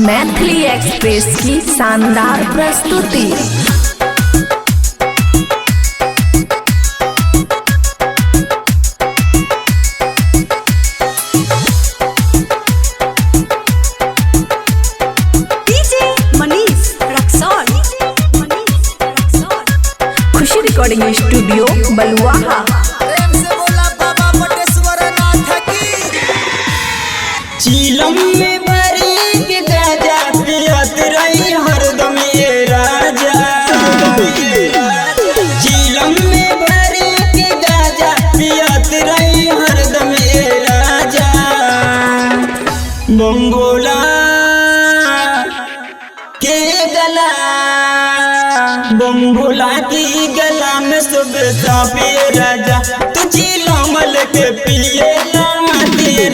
Maithili express की शानदार प्रस्तुति। खुशी रिकॉर्डिंग स्टूडियो बलुआहा। चीलम में भरी के गाजा पियत रही हरदम ये राजा। चीलम में भरी के गाजा पियत रही हरदम ये राजा। बंगोला के गला बंगोला की गला में सब साफे राजा। तू चीलम के पिए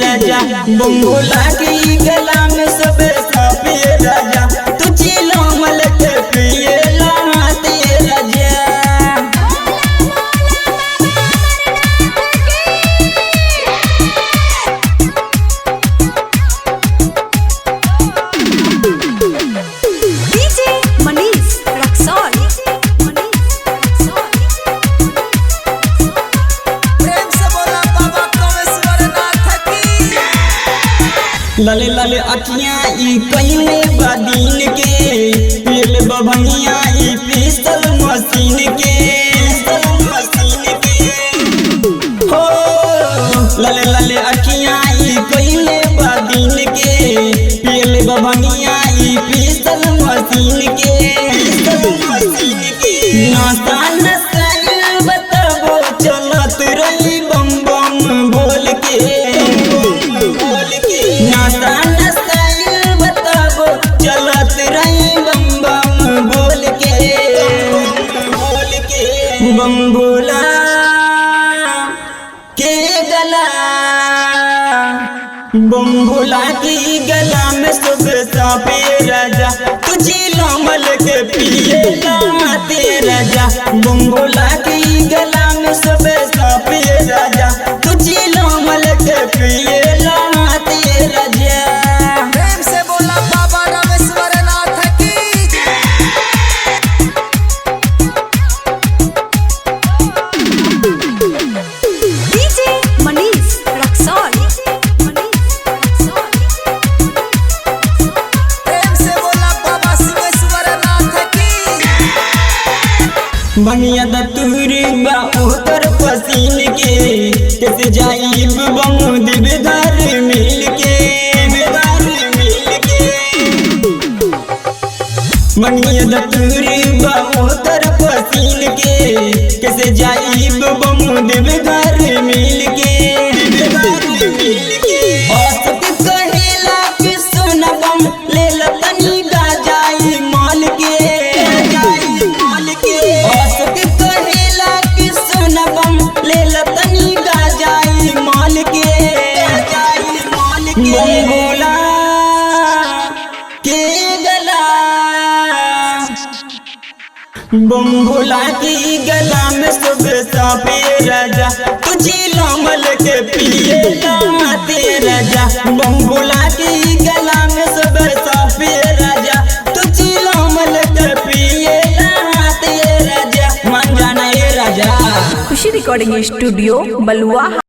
राजा। बंगोला की गला में सब साफे राजा। तू चीलम के पिए लाते राजा। लाले लाले अखियां ई कईले बादीन के पील बभनिया ई पिस्तल मशीन के हो। लाले लाले अखियां ई कईले बादीन के पील बभनिया ई पिस्तल मशीन के नाता नसाइल बताबो चलत रही बम बम बोल के। नाता नसाइल बताबो चलत रही बम बम बोल के। बंगोला के गला बंगोला की गला में सब साफे राजा। तुझे लामल के पिए लाते राजा। बंगोला की गला में सब साफे राजा। तुझे लामल के पिए लाते राजा। प्रेम से बोला बाबा रामेश्वर नाथ की। प्रेम से बोला बाबा सिंहेश्वर नाथ की। बनिया दतूर बा उतर पसीन के कैसे जाइब बम दिबदार मिल के। बनिया दतूर बा उतर पसीन के कैसे जाइब बम दिबदार मिल के। औसत कहेला कि सोना बम ले लतनी गाजाई माल के। औसत कहेला कि सोना बम ले लतनी गाजाई माल के। बंगोला के गला बंगोला की गला में सब साफे राजा। तुझे लामल के पिए लाते राजा। बंगोला की गला में सब साफे राजा। तुझे लामल के पिए लाते राजा। मान जाना ये राजा। खुशी रिकॉर्डिंग स्टूडियो बलुआहा।